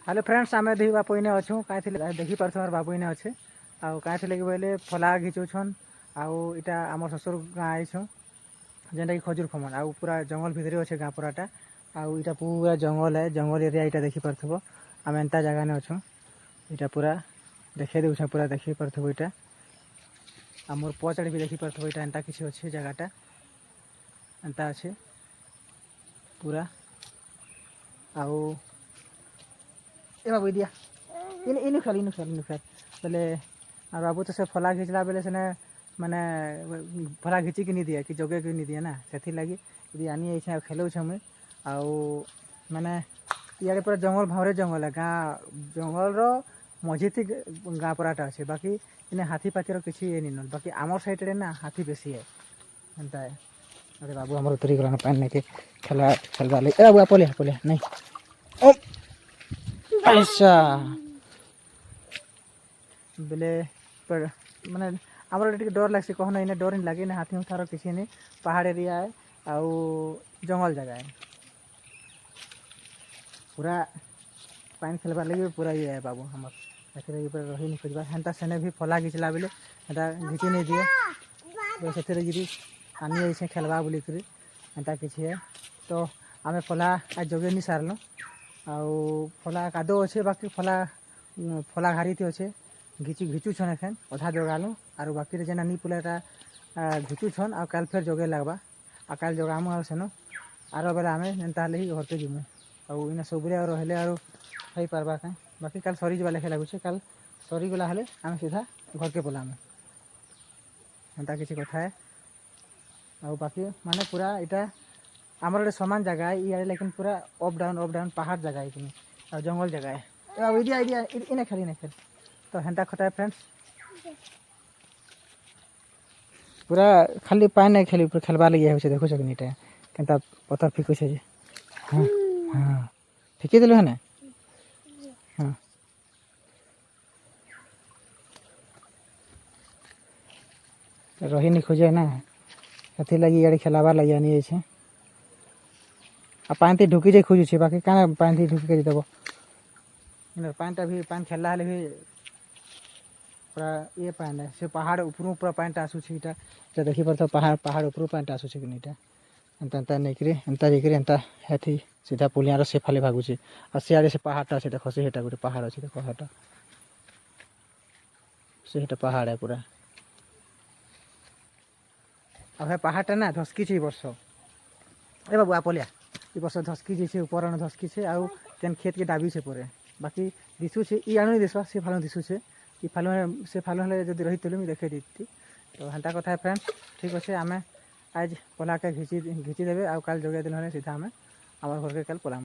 Hello friends आम दुई बापू इने अच्छू कहीं देखी पार्थ बाबू इने अच्छे आउ कहीं कि बोले फला घिचुछन आउ इटा आम ससुर गाँ आईछूँ जेनटा कि खजूर खमन आउ पूरा जंगल भितर अच्छे गाँ पूराटा आउ इटा पूरा जंगल है जंगल एरिया इटा देखी पार्थ आम एंता जगह ने अच्छू इटा पूरा देखे दूँ पूरा देखी पार्थ इटा आ मोर पचाड़ भी देखी पार्थ इटा एंता किसी अच्छे जगहटा एंता अच्छे पूरा आउ ए बाबू दिया इन खेल बोले आ बाबू तो से फला घिचला बेले सेने माने फला घिची कि नहीं दिए कि जगे कि नहीं दिए ना से लगी यदि आनी आई खेलौ मुई आउ माने इे पूरा जंगल भावरे जंगल है गाँ जंगल मझी थी गाँ पूराटा अच्छे बाकी इन्हें हाथी पाथी किसी ये नहीं बाकी आमर साइड ना हाथी बेसी है एंता है। अरे बाबू हमारे उतरी गलान पानी नहीं खेला खेलवा लगे बाबू पलिया पलिया नहीं ऐसा बोले माने आमर टे डर लगे कहना इन्हें डर नहीं लगे हाथी उठार किसी नहीं पहाड़ एरिया है आउ जंगल जगह है पूरा पानी खेलबार लगे पूरा ये है बाबू हमार रही नहीं खोजबार हेन्ता सेने भी फला घिचला बेले हेन्ता घिची नहीं दिए तो से जी आनी आई खेलवा बोलिक हेन्ता किसी है तो आम फला आज जगे नहीं सारल आउ फला कादो अच्छे बाकी फला फला घारी थी अच्छे घिचुछन एखेन अधा जगालु आर बाकी जेना नी पुलाटा घिचुछन आ काल फेर जगे लगवा आ काल जगामु आ सेनो आर बेले आम एंता ही घर के जीमु आउ इना सबुरे आ रहिले आरो हो पार्बा कहीं बाकी काल सरी जा लेखे लगुचे काल सरी गला हेले आम सीधा घर के पलामु एंता किसी कथा है आउ बाकी माने पूरा इटा आमर गोटे समान जगह है ये लेकिन पूरा अप डाउन पहाड़ जगह है कि और जंगल जगह है आइडिया आइडिया इन्हें खेल तो हेन्ता खता है फ्रेंड्स पूरा खाली पानी नहीं खेली खेलवा लगे हो देखो सके केन्ता पत्थर फिकुछ हाँ हाँ फिकी दिलु है ना हाँ रही नहीं खोजे ना कथी लगी इे खेलाबार लगे आनी जाए आ पानी थी ढुकी जाए खोजुचे बाकी क्या पानी थी ढुकी कर देव पानी भी पानी खेलला भी पूरा ये पानी है से पहाड़ ऊपर पूरा पानी आसूचे इटा देखी पार्थ पहाड़ पहाड़ ऊपर पानी आसूचे कि इटा एंता एंता नहीं एंता जाकि एंता है सीधा पुलियार से फाले भागुचे और सियाड़े से पहाड़टा अच्छे देख से गोटे पहाड़ अच्छे देख हाटा से पहाड़ है पूरा अब पहाड़टा ना धसकी वर्ष ए बाबू आपलिया ये वर्ष धसकी ऊपर धसकी आउ केन खेत के डाबी से परे बाकी दिशुचे इ आणु दिशा से फालू दिशुचे इ फालू से फालू हेले जब रही तेलु देखे दी तो हेन्ता कथा है फ्रेंड्स ठीक अच्छे आम आज पला के घिची देवे आउ काल जगे दिन सीधा आम आम घर के कल पलाम।